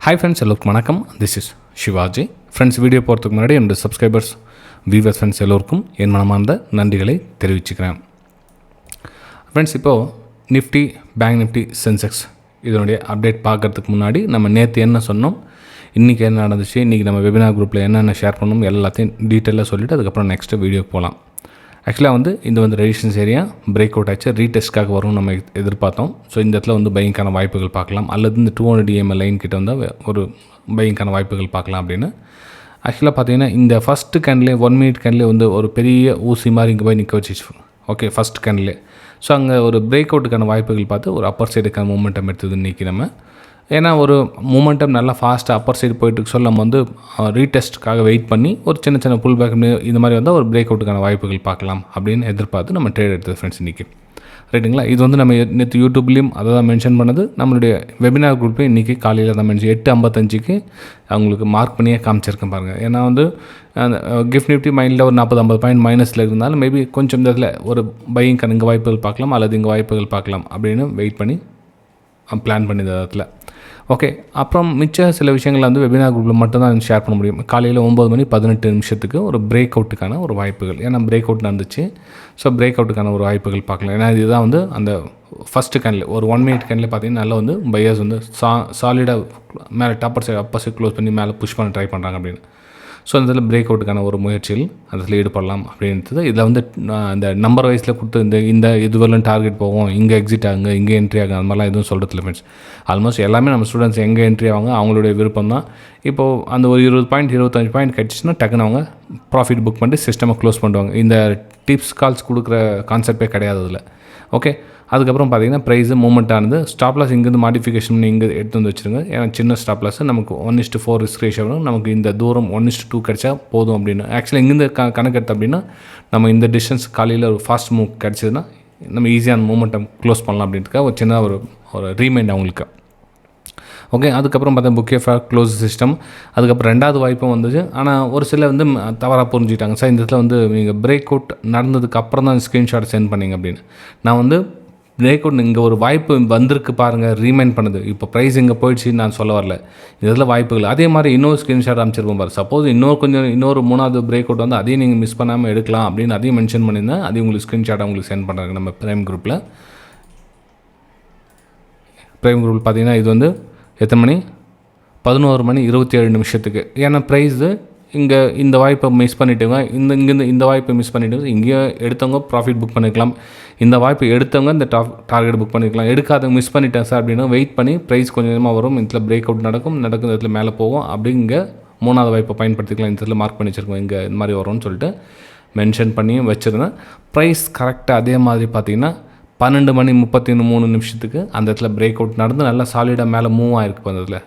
Hi friends, எல்லோருக்கும் வணக்கம். This is shivaji. Friends, video போகிறதுக்கு முன்னாடி என்னோட சப்ஸ்கிரைபர்ஸ் வியூவர்ஸ் ஃப்ரெண்ட்ஸ் எல்லோருக்கும் என் மனமார்ந்த நன்றிகளை தெரிவிச்சுக்கிறேன். ஃப்ரெண்ட்ஸ், இப்போது நிஃப்டி, பேங்க் நிஃப்டி, சென்செக்ஸ் இதனுடைய அப்டேட் பார்க்குறதுக்கு முன்னாடி நம்ம நேற்று என்ன சொன்னோம், இன்றைக்கி என்ன நடந்துச்சு, இன்றைக்கி நம்ம வெபினார் குரூப்பில் என்னென்ன ஷேர் பண்ணணும் எல்லாத்தையும் டீட்டெயிலாக சொல்லிவிட்டு அதுக்கப்புறம் நெக்ஸ்ட்டு வீடியோக்கு போகலாம். ஆக்சுவலாக இது ரெசிஸ்டன்ஸ் ஏரியா பிரேக் அவுட் ஆச்சு, ரீடெஸ்ட்காக வரும் நம்ம எதிர்பார்த்தோம். ஸோ இந்த இடத்துல பையிங்கான வாய்ப்புகள் பார்க்கலாம், அல்லது இந்த 200 EMA லைன் கிட்ட ஒரு பையிங்கான வாய்ப்புகள் பார்க்கலாம் அப்படின்னு. ஆக்சுவலாக பார்த்தீங்கன்னா இந்த ஃபஸ்ட்டு கேண்டிலே 1 மினிட் கேண்டிலே ஒரு பெரிய ஊசி மாதிரி இங்கே போய் நிற்க வச்சிச்சு. ஓகே, ஃபஸ்ட் கேண்டிலே. ஸோ அங்கே ஒரு பிரேக் அவுட்டுக்கான வாய்ப்புகள் பார்த்து ஒரு அப்பர் சைடுக்கான மூமெண்டம் எடுத்தது இன்றைக்கி நம்ம. ஏன்னா ஒரு மூமெண்டம் நல்லா ஃபாஸ்ட்டாக அப்பர் சைடு போயிட்டு சொல்ல நம்ம ரீடெஸ்ட்டுக்காக வெயிட் பண்ணி ஒரு சின்ன சின்ன புல் பேக் இந்த மாதிரி வந்தால் ஒரு பிரேக் அவுட்டுக்கான வாய்ப்புகள் பார்க்கலாம் அப்படின்னு எதிர்பார்த்து நம்ம ட்ரேட் எடுத்தது ஃப்ரெண்ட்ஸ் இன்றைக்கி. ரைட்டுங்களா? இது நம்ம நேற்று யூடியூப்லேயும் அதை தான் மென்ஷன் பண்ணது, நம்மளுடைய வெபினார் குரூப்லேயும் இன்றைக்கி காலையில் தான் மென்ஷன் 8:55 அவங்களுக்கு மார்க் பண்ணியே காமிச்சிருக்கேன் பாருங்கள். ஏன்னா கிஃப்ட் நிஃப்டி மைண்டில் ஒரு 40-50 பாயிண்ட் மைனஸில் இருந்தாலும் மேபி கொஞ்சம் இந்த இதில் ஒரு பையிங்கான இங்கே வாய்ப்புகள் பார்க்கலாம் அல்லது இங்கே வாய்ப்புகள் பார்க்கலாம் அப்படின்னு வெயிட் பண்ணி பிளான் பண்ணி இடத்துல. ஓகே, அப்புறம் மிச்ச சில விஷயங்கள் வெபினார் குரூப்பில் மட்டும்தான் ஷேர் பண்ண முடியும். காலையில் 9:18 ஒரு பிரேக் அவுட்டுக்கான ஒரு வாய்ப்புகள், ஏன்னா பிரேக் அவுட் நடந்துச்சு. ஸோ பிரேக் அவுட்டுக்கான ஒரு வாய்ப்புகள் பார்க்கலாம். ஏன்னா இதுதான் அந்த ஃபஸ்ட்டு கேண்டில் ஒரு 1 மினிட் கேண்டில் பார்த்தீங்கன்னா நல்லா பையர்ஸ் சாலிடாக மேலே topper side Appar side close பண்ணி மேலே புஷ் பண்ண ட்ரை பண்ணுறாங்க அப்படின்னு. ஸோ அதில் பிரேக் அவுட்டுக்கான ஒரு முயற்சியில் அதில் ஈடுபடலாம் அப்படின்றது. இதில் இந்த நம்பர் வைஸில் கொடுத்து இந்த இதுவரையும் டார்கெட் போகும், இங்கே எக்ஸிட் ஆகுங்க, இங்கே என்ட்ரி ஆகுங்க, அந்த மாதிரிலாம் எதுவும் சொல்கிறதில்ல ஃப்ரெண்ட்ஸ். ஆல்மோஸ்ட் எல்லாமே நம்ம ஸ்டூடெண்ட்ஸ் எங்கே என்ட்ரி ஆவாங்க அவங்களுடைய விருப்பம் தான். இப்போது அந்த ஒரு 20 பாயிண்ட் 25 பாயிண்ட் கிடச்சின்னா டக்குன்னு அவங்க ப்ராஃபிட் புக் பண்ணிட்டு சிஸ்டமை க்ளோஸ் பண்ணுவாங்க. இந்த டிப்ஸ் கால்ஸ் கொடுக்குற கான்செப்டே கிடையாது அதில். ஓகே, அதுக்கப்புறம் பார்த்தீங்கன்னா ப்ரைஸு மூவ்மெண்ட் ஆனது. ஸ்டாப் லாஸ் இங்கேருந்து மாடிஃபிகேஷன் பண்ணி இங்கே எடுத்து வச்சுருங்க. ஏன்னா சின்ன ஸ்டாப் லாஸ் நமக்கு 1:4 ரிஸ்க் ரேஷியோ வரும். நமக்கு இந்த தூரம் 1:2 கிடச்சா போதும் அப்படின்னு. ஆக்சுவலாக இங்கேருந்து கணக்கு எடுத்து அப்படின்னா நம்ம இந்த டிஸ்டன்ஸ் காலையில் ஒரு ஃபாஸ்ட் மூவ் கிடச்சிதுன்னா நம்ம ஈஸியான மூமெண்ட்டை க்ளோஸ் பண்ணலாம் அப்படின்றதுக்காக ஒரு சின்ன ஒரு ரீமைண்ட் அவங்களுக்கு. ஓகே, அதுக்கப்புறம் பார்த்தா புக்கே ஃபார் க்ளோஸ் சிஸ்டம். அதுக்கப்புறம் ரெண்டாவது வாய்ப்பும் வந்துச்சு. ஆனால் ஒரு சில தவறாக புரிஞ்சுக்கிட்டாங்க. சார் இந்த இடத்துல நீங்கள் பிரேக் அவுட் நடந்ததுக்கு அப்புறம் தான் ஸ்க்ரீன்ஷாட் சென்ட் பண்ணிங்க அப்படின்னு. நான் பிரேக் அவுட் இங்கே ஒரு வாய்ப்பு வந்திருக்கு பாருங்கள், ரீமைண்ட் பண்ணுது. இப்போ ப்ரைஸ் இங்கே போயிடுச்சு நான் சொல்ல வரல, இதில் வாய்ப்புகள். அதே மாதிரி இன்னொரு ஸ்க்ரீன்ஷாட் அமைச்சிருப்போம் பாரு. சப்போஸ் இன்னொரு 3வது பிரேக் அவுட் அதையும் நீங்கள் மிஸ் பண்ணாமல் எடுக்கலாம் அப்படின்னு அதையும் மென்ஷன் பண்ணியிருந்தேன். அதையும் உங்களுக்கு ஸ்க்ரீன்ஷாட் உங்களுக்கு சென்ட் பண்ணுறாங்க நம்ம ப்ரைம் குரூப்பில். ப்ரைம் குரூப்பில் பார்த்தீங்கன்னா இது எத்தனை மணி, 11:27. ஏன்னா ப்ரைஸு இங்கே இந்த வாய்ப்பை மிஸ் பண்ணிவிட்டுங்க, இங்கேருந்து இந்த வாய்ப்பை மிஸ் பண்ணிவிட்டு இங்கேயே எடுத்தவங்க ப்ராஃபிட் புக் பண்ணிக்கலாம், இந்த வாய்ப்பை எடுத்தவங்க இந்த டார்கெட் புக் பண்ணிக்கலாம். எடுக்காதவங்க மிஸ் பண்ணிட்டேன் சார் அப்படின்னா வெயிட் பண்ணி ப்ரைஸ் கொஞ்சம் கொஞ்சமாக வரும், இதில் பிரேக் அவுட் நடக்கும் இடத்துல மேலே போகும் அப்படிங்க 3வது வாய்ப்பை பயன்படுத்திக்கலாம். இந்த இடத்துல மார்க் பண்ணி வச்சுருக்கோம், இங்கே இந்த மாதிரி வரும்னு சொல்லிட்டு மென்ஷன் பண்ணியும் வச்சுருந்தேன். ப்ரைஸ் கரெக்டாக அதே மாதிரி பார்த்தீங்கன்னா 12:33 அந்த இடத்துல பிரேக் அவுட் நடந்து நல்லா சாலிடாக மேலே மூவ் ஆகிருக்கு அந்த இடத்துல.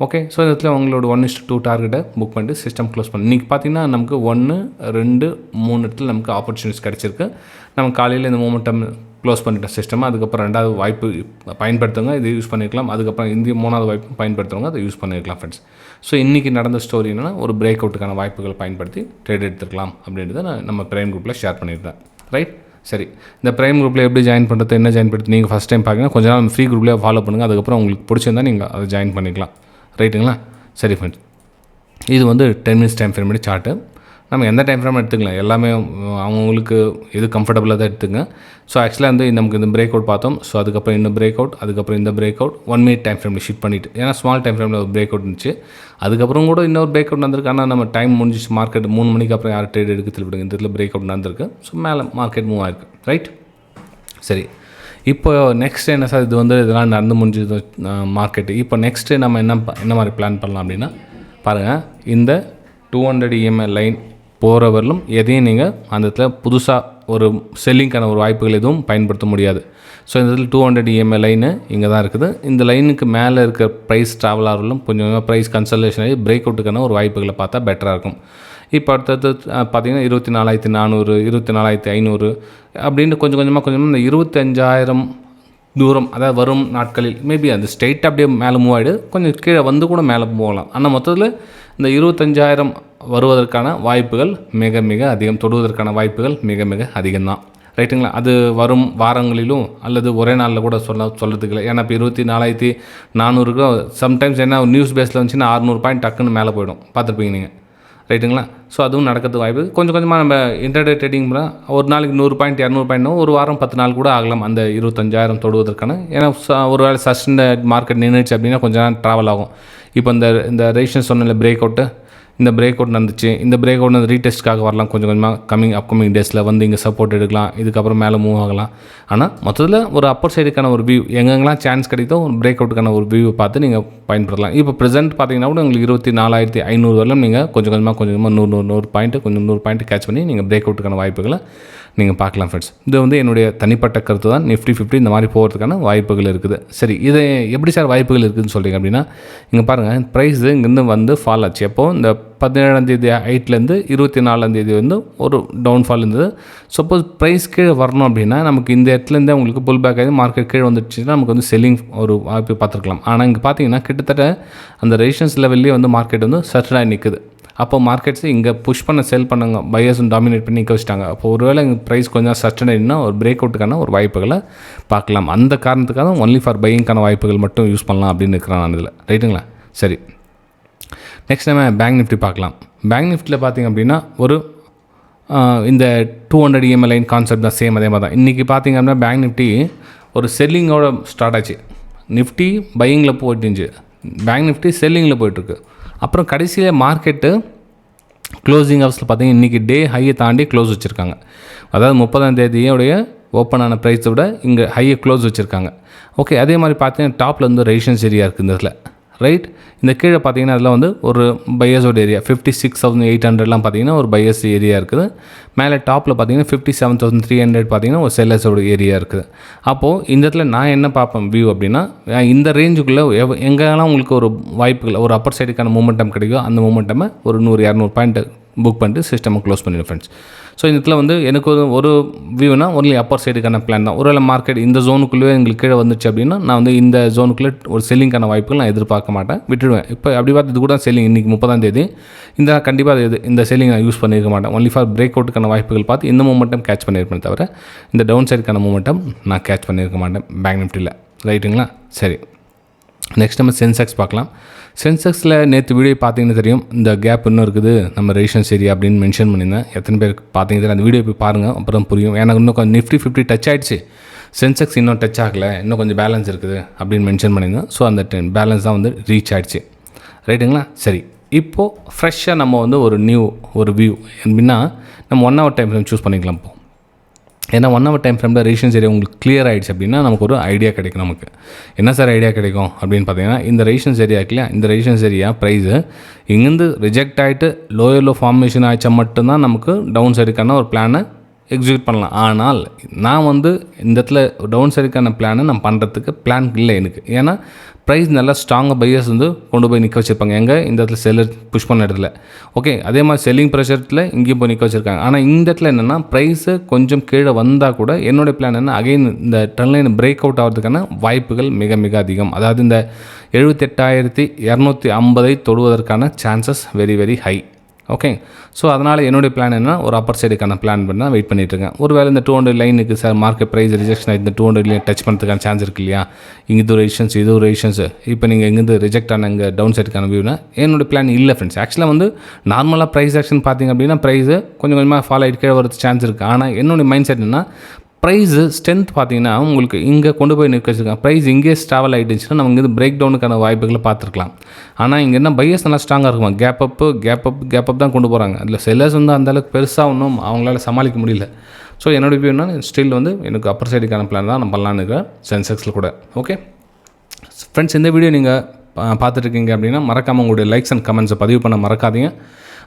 ஓகே, ஸோ இந்த இடத்துல உங்களோட 1:2 டார்கெட்டை புக் பண்ணிட்டு சிஸ்டம் க்ளோஸ் பண்ணி இன்றைக்கி பார்த்தீங்கன்னா நமக்கு 1, 2, 3 இடத்துல நமக்கு ஆப்பர்ச்சுனிட்டிஸ் கிடச்சிருக்கு. நம்ம காலையில் இந்த மூமெண்டம் க்ளோஸ் பண்ணிட்டோம் சிஸ்டமாக. அதுக்கப்புறம் 2வது வாய்ப்பு பயன்படுத்துவங்க இதை யூஸ் பண்ணிக்கலாம். அதுக்கப்புறம் 3வது வாய்ப்பு பயன்படுத்துவங்க அதை யூஸ் பண்ணிக்கலாம் ஃப்ரெண்ட்ஸ். ஸோ இன்றைக்கி நடந்த ஸ்டோரி என்னென்னா ஒரு பிரேக் அவுட்டுக்கான வாய்ப்புகளை பயன்படுத்தி ட்ரேட் எடுத்துக்கலாம் அப்படின்றத நான் நம்ம ப்ரைம் குரூப்பில் ஷேர் பண்ணியிருந்தேன். ரைட், சரி. இந்த ப்ரைம் குரூப்பில் எப்படி ஜாயின் பண்ணுறது, என்ன ஜாயின் பண்ணுறது, நீங்கள் ஃபஸ்ட் டைம் பார்க்குறீங்கன்னா கொஞ்ச நாள் ஃப்ரீ குரூப்லேயே ஃபாலோ பண்ணுங்கள். அதுக்கப்புறம் உங்களுக்கு பிடிச்சிருந்தால் நீங்கள் அதை ஜாயின் பண்ணிக்கலாம். ரைட்டுங்களா? சரி ஃப்ரெண்ட்ஸ், இது 10 மினிட்ஸ் டைம் ஃப்ரேம் சார்ட்டு. நம்ம எந்த டைம் ஃப்ரேம் எடுத்துக்கலாம், எல்லாமே அவங்களுக்கு எது கம்ஃபர்டபுளாக தான் எடுத்துங்க. ஸோ ஆக்சுவலாக நமக்கு இந்த பிரேக் அவுட் பார்த்தோம். ஸோ அதுக்கப்புறம் இந்த பிரேக் அவுட், அதுக்கப்புறம் இந்த பிரேக் அவுட் 1 மினிட் டைம் ஃப்ரேமில் ஷிஃப்ட் பண்ணிவிட்டு, ஏன்னா ஸ்மால் டைம் ஃப்ரேமில் ஒரு பிரேக் அவுட் இருந்துச்சு. அதுக்கப்புறம் கூட இன்னொரு பிரேக் அவுட் நடந்திருக்கு. ஆனால் நம்ம டைம் முடிஞ்சிச்சு, மார்க்கெட் 3 மணிக்கு அப்புறம் யார் ட்ரேட் எடுக்க திருப்பிடுங்க. இந்த இடத்துல பிரேக் அவுட் நடந்திருக்கு. ஸோ மேலே மார்க்கெட் மூவ் ஆயிருக்கு. ரைட், சரி. இப்போ நெக்ஸ்ட் என்ன சார், இதெல்லாம் நடந்து முடிஞ்சது மார்க்கெட்டு. இப்போ நெக்ஸ்ட்டு நம்ம என்ன மாதிரி பிளான் பண்ணலாம் அப்படின்னா பாருங்கள், இந்த 200 EMA லைன் போகிறவர்களும் எதையும் நீங்கள் அந்த இடத்துல புதுசாக ஒரு செல்லிங்கான ஒரு வாய்ப்புகள் எதுவும் பயன்படுத்த முடியாது. ஸோ இந்த இடத்துல 200 EMA லைனு இங்கே தான் இருக்குது. இந்த லைனுக்கு மேலே இருக்க ப்ரைஸ் ட்ராவல் ஆகிறவர்களும் கொஞ்சம் ப்ரைஸ் கன்சல்டேஷன் ஆகி பிரேக் அவுட்டுக்கான ஒரு வாய்ப்புகளை பார்த்தா பெட்டராக இருக்கும். இப்போ அடுத்தது பார்த்திங்கன்னா 24,400, 24,500 அப்படின்ட்டு கொஞ்சம் கொஞ்சமாக இந்த 25,000 தூரம், அதாவது வரும் நாட்களில் மேபி அந்த ஸ்ட்ரெயிட் அப்படியே மேலே மூவ் ஆகிடு, கொஞ்சம் கீழே கூட மேலே போகலாம். ஆனால் மொத்தத்தில் இந்த 25,000 வருவதற்கான வாய்ப்புகள் மிக மிக அதிகம், தொடுவதற்கான வாய்ப்புகள் மிக மிக அதிகம்தான். ரைட்டுங்களா. அது வரும் வாரங்களிலும் அல்லது ஒரே நாளில் கூட சொல்கிறதுக்கு இல்லை. ஏன்னா இப்போ 24,400 சம்டைம்ஸ் என்ன நியூஸ் பேஸில் வந்துச்சுன்னா 600 பாயிண்ட் டக்குன்னு மேலே போயிடும், பார்த்துருப்பீங்க நீங்கள். ரைட்டுங்களா. ஸோ அதுவும் நடக்கிறதுக்கு வாய்ப்பு கொஞ்சம் கொஞ்சமாக. நம்ம இன்டர்டே ட்ரேடிங் பண்ணால் ஒரு நாளைக்கு 100 பாயிண்ட் 200 பாயிண்ட்னோ ஒரு வாரம் 10 நாள் கூட ஆகலாம் அந்த 25,000 தொடுவதற்கான. ஏன்னா ஒரு வேளை சஸ்டெண்ட் மார்க்கெட் நின்றுச்சு அப்படின்னா கொஞ்சம் நேரம் ட்ராவல் ஆகும். இப்போ இந்த ரேஷன் சொன்ன பிரேக் அவுட்டு, இந்த பிரேக் அவுட் நடந்துச்சு, இந்த பிரேக் அவுட் வந்து ரீடெஸ்ட்காக வரலாம் கொஞ்சம் கொஞ்சமாக அப்கமிங் டேஸில் வந்து இங்கே சப்போர்ட் எடுக்கலாம், இதுக்கப்புறம் மேலே மூவ் ஆகலாம். ஆனால் மொத்தத்தில் ஒரு அப்பர் சைடுக்கான ஒரு வியூ எங்கெங்கெல்லாம் சான்ஸ் கிடைத்தோ ஒரு பிரேக் அவுட்டுக்கான ஒரு வியூவை பார்த்து நீங்கள் பயன்படுத்தலாம். இப்போ ப்ரெசென்ட் பார்த்தீங்கன்னா கூட உங்களுக்கு 24,500 வரலாம் நீங்கள் கொஞ்சம் கொஞ்சமாக 100 பாயிண்ட்டு கொஞ்சம் 100 பாயிண்ட் கேட்ச் பண்ணி நீங்கள் பிரேக் அவுட்டுக்கான வாய்ப்புகளை நீங்கள் பார்க்கலாம் ஃப்ரெண்ட்ஸ். இது வந்து என்னுடைய தனிப்பட்ட கருத்து தான். Nifty 50 இந்த மாதிரி போகிறதுக்கான வாய்ப்புகள் இருக்குது. சரி, இது எப்படி சார் வாய்ப்புகள் இருக்குதுன்னு சொல்கிறீங்க அப்படின்னா, இங்கே பாருங்கள், ப்ரைஸு இங்கேருந்து வந்து ஃபால் ஆச்சு. அப்போது இந்த 17ஆம் தேதி ஹைட்லேருந்து 24ஆம் தேதி வந்து ஒரு டவுன்ஃபால் இருந்தது. சப்போஸ் ப்ரைஸ் கீழே வரணும் அப்படின்னா நமக்கு இந்த இடத்துலேருந்தே உங்களுக்கு புல் பேக் ஆகி மார்க்கெட் கீழே வந்துடுச்சுன்னா நமக்கு வந்து செல்லிங் ஒரு வாய்ப்பு பார்த்துருக்கலாம். ஆனால் இங்கே பார்த்தீங்கன்னா கிட்டத்தட்ட அந்த ரெசிஸ்டன்ஸ் லெவல்லே வந்து மார்க்கெட் வந்து சர்டனாக நிற்குது. அப்போ மார்க்கெட்ஸு இங்கே புஷ் பண்ண செல் பண்ணுங்க, பையர்ஸும் டாமினேட் பண்ணி நிற்க வச்சிட்டாங்க. அப்போ ஒருவேளை இங்கே ப்ரைஸ் கொஞ்சம் சஸ்டெயின்னா ஒரு பிரேக் அவுட்டுக்கான ஒரு வாய்ப்புகளை பார்க்கலாம். அந்த காரணத்துக்காக ஒன்லி ஃபார் பையிங்கான வாய்ப்புகள் மட்டும் யூஸ் பண்ணலாம் அப்படின்னு இருக்கிறேன் நான் இதில். ரைட்டுங்களா. சரி, நெக்ஸ்ட் நம்ம பேங்க் நிஃப்டி பார்க்கலாம். பேங்க் நிஃப்டியில் பார்த்திங்க அப்படின்னா ஒரு இந்த 200 EMA லைன் கான்செப்ட் தான், சேம் அதே மாதிரி தான். இன்றைக்கி பார்த்திங்க அப்படின்னா பேங்க் நிஃப்டி ஒரு செல்லிங்கோட ஸ்டார்ட் ஆச்சு. நிஃப்டி பையிங்கில் போயிட்டுருந்துச்சு, பேங்க் நிஃப்டி செல்லிங்கில் போயிட்டுருக்கு. அப்புறம் கடைசியில் மார்க்கெட்டு க்ளோசிங் ஹவர்ஸில் பார்த்திங்கன்னா இன்றைக்கி டே ஹையை தாண்டி க்ளோஸ் வச்சுருக்காங்க. அதாவது 30ஆம் தேதியோடைய ஓப்பன் ஆன ப்ரைஸை விட இங்கே ஹையை க்ளோஸ் வச்சுருக்காங்க. ஓகே, அதே மாதிரி பார்த்தீங்கன்னா டாப்பில் வந்து ரெசிஸ்டன்ஸ் ஏரியா இருக்குது இந்த இதில். ரைட், இந்த கீழே பார்த்தீங்கன்னா அதில் வந்து ஒரு பையர்ஸோட ஏரியா 56,800லாம் பார்த்தீங்கன்னா ஒரு பையர்ஸ் ஏரியா இருக்குது. மேலே டாப்பில் பார்த்தீங்கன்னா 57,300 பார்த்தீங்கன்னா ஒரு செல்லர்ஸோட ஏரியா இருக்குது. அப்போது இந்த இடத்துல நான் என்ன பார்ப்பேன் வியூ அப்படின்னா, இந்த ரேஞ்சுக்குள்ளே எங்கெல்லாம் உங்களுக்கு ஒரு வாய்ப்புகள் ஒரு அப்பர் சைடுக்கான மூமெண்டம் கிடைக்கும், அந்த மூமெண்டமை ஒரு 100-200 பாயிண்ட் புக் பண்ணிட்டு சிஸ்டமை க்ளோஸ் பண்ணிடுவேன் ஃப்ரெண்ட்ஸ். ஸோ இந்த இடத்துல வந்து எனக்கு ஒரு வியூனா ஒன்லி அப்பர் சைடுக்கான பிளான் தான். ஒருவேளை மார்க்கெட் இந்த ஜோனுக்குள்ளே எங்களுக்கு கீழே வந்துச்சு அப்படின்னா நான் வந்து இந்த ஜோனுக்குள்ளே ஒரு செல்லிங்கான வாய்ப்புகள் நான் எதிர்பார்க்க மாட்டேன், விட்டுடுவேன். இப்போ அப்படி பார்த்து இது கூட செல்லிங் இன்றைக்கி 30ஆம் தேதி இந்த கண்டிப்பாக இந்த செல்லிங் நான் யூஸ் பண்ணியிருக்க மாட்டேன். ஒன்லி ஃபார் பிரேக் அவுட்டுக்கான வாய்ப்புகள் பார்த்து இந்த மூமெண்டம் கேட்ச் பண்ணியிருப்பேன், தவிர இந்த டவுன் சைடுக்கான மூமெண்டம் நான் கேட்ச் பண்ணியிருக்க மாட்டேன் பேங்க் நிஃப்டியில். ரைட்டுங்களா. சரி, நெக்ஸ்ட் நம்ம சென்செக்ஸ் பார்க்கலாம். சென்செக்ஸில் நேற்று வீடியோ பார்த்தீங்கன்னா தெரியும், இந்த கேப் இன்னும் இருக்குது நம்ம ரெசிஸ்டன்ஸ் ஏரியா அப்படின்னு மென்ஷன் பண்ணியிருந்தேன். எத்தனை பேர் பார்த்தீங்கன்னா அந்த வீடியோ போய் பாருங்கள், அப்புறம் புரியும். எனக்கு இன்னும் கொஞ்சம் Nifty 50 டச் ஆகிடுச்சு, சென்செக்ஸ் இன்னும் டச் ஆகலை, இன்னும் கொஞ்சம் பேலன்ஸ் இருக்குது அப்படின்னு மென்ஷன் பண்ணியிருந்தேன். ஸோ அந்த பேலன்ஸ் தான் வந்து ரீச் ஆகிடுச்சு. ரைட்டுங்களா. சரி, இப்போது ஃப்ரெஷ்ஷாக நம்ம வந்து ஒரு வியூ எப்படின்னா நம்ம 1 hour டைம் ஃப்ரேம் சூஸ் பண்ணிக்கலாம். இப்போ ஏன்னா 1 hour டைம் ஃப்ரேமில் ரெசிஸ்டன்ஸ் ஏரியா உங்களுக்கு கிளியர் ஆகிடுச்சு அப்படின்னா நமக்கு ஒரு ஐடியா கிடைக்கும். நமக்கு என்ன சார் ஐடியா கிடைக்கும் அப்படின்னு பார்த்தீங்கன்னா, இந்த ரெசிஸ்டன்ஸ் ஏரியா இல்லையா, இந்த ரெசிஸ்டன்ஸ் ஏரியா ப்ரைஸு இங்கேருந்து ரிஜெக்ட் ஆகிட்டு லோயரில் ஃபார்மேஷன் ஆகிச்சா மட்டும்தான் நமக்கு டவுன் சைடுக்கான ஒரு பிளானை எக்ஸிக்யூட் பண்ணலாம். ஆனால் நான் வந்து இந்த இடத்துல டவுன் சைடுக்கான பிளானை நான் பண்ணுறதுக்கு பிளான் இல்லை எனக்கு. ஏன்னா ப்ரைஸ் நல்லா ஸ்ட்ராங்காக பையர்ஸ் வந்து கொண்டு போய் நிற்க வச்சுருப்பாங்க எங்கே, இந்த இடத்துல செல்லர் புஷ் பண்ண இடத்துல. ஓகே, அதே மாதிரி செல்லிங் ப்ரெஷரில் இங்கேயும் போய் நிற்க வச்சுருக்காங்க. ஆனால் இந்த இடத்துல என்னென்னா ப்ரைஸு கொஞ்சம் கீழே வந்தால் கூட என்னுடைய பிளான் என்ன, அகைன் இந்த ட்ரெண்ட் லைன் பிரேக் அவுட் ஆகிறதுக்கான வாய்ப்புகள் மிக மிக அதிகம். அதாவது இந்த 78,250 தொடுவதற்கான chances very very high. Okay, so அதனால் என்னுடைய பிளான் என்ன, ஒரு அப்பர் சைடுக்கான பிளான் பண்ணி தான் வெயிட் பண்ணிட்டுருக்கேன். ஒரு வேளை இந்த 200 லைனுக்கு சார் மார்க்கெட் ப்ரைஸ் ரிஜெக்ஷன் ஆகி இந்த 200 லைன் டச் பண்ணுறதுக்கான சான்ஸ் இருக்குது இல்லையா, இங்கே இது ஒரு ரெசிஸ்டன்ஸ் இது ஒரு ரெசிஸ்டன்ஸ், இப்போ நீங்கள் இங்கேருந்து ரிஜெக்ட் ஆன இங்கே டவுன் சைடுக்கான வியூனா என்னோடய பிளான் இல்லை ஃப்ரெண்ட்ஸ். ஆக்சுவலாக வந்து நார்மலாக ப்ரைஸ் ஆக்ஷன் பார்த்திங்க அப்படின்னா ப்ரைஸு கொஞ்சம் கொஞ்சமாக ஃபாலோ ஆகிட்டு கீழே வரது சான்ஸ் இருக்குது. ஆனால் என்னுடைய மைண்ட் செட் என்ன, ப்ரைஸு ஸ்ட்ரென்த் பார்த்தீங்கன்னா உங்களுக்கு இங்கே கொண்டு போய் நிற்க வச்சுருக்காங்க. ப்ரைஸ் இங்கே ஸ்ட்ராவல் ஆகிட்டுச்சுன்னா நம்ம இங்கே பிரேக் டவுனுக்கான வாய்ப்புகளை பார்த்துருக்கலாம். ஆனால் இங்கே என்ன பையர்ஸ் நல்லா ஸ்ட்ராங்காக இருக்குமா, கேப் அப் தான் கொண்டு போகிறாங்க. அதில் செல்லர்ஸ் வந்து அந்தளவுக்கு பெருசாக ஒன்றும் அவங்களால சமாளிக்க முடியல. ஸோ என்னோட வியூ என்ன, ஸ்டில் வந்து எனக்கு அப்பர் சைடுக்கான பிளான் தான் நான் பண்ணலான்னு இருக்கேன் சென்செக்ஸில் கூட. ஓகே ஃப்ரெண்ட்ஸ், இந்த வீடியோ நீங்கள் பார்த்துட்ருக்கீங்க அப்படின்னா மறக்காமல் உங்களுடைய லைக்ஸ் அண்ட் கமெண்ட்ஸை பதிவு பண்ண மறக்காதீங்க.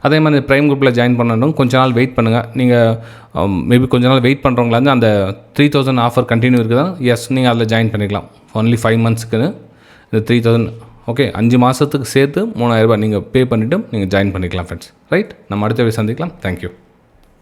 அதே மாதிரி ப்ரைம் குரூப்பில் ஜாயின் பண்ணணும், கொஞ்ச நாள் வெயிட் பண்ணுங்கள். நீங்கள் மேபி கொஞ்ச நாள் வெயிட் பண்ணுறவங்களா வந்து அந்த 3000 ஆஃபர் கண்டினியூ இருக்குதா, எஸ் நீங்கள் அதில் ஜாயின் பண்ணிக்கலாம். ஒன்லி 5 monthsக்கு இந்த 3000. ஓகே, 5 மாதத்துக்கு சேர்த்து 3000 ரூபாய் நீங்கள் பே பண்ணிவிட்டு நீங்கள் ஜாயின் பண்ணிக்கலாம் ஃப்ரெண்ட்ஸ். ரைட், நம்ம அடுத்த வீடியோ சந்திக்கலாம். தேங்க்யூ.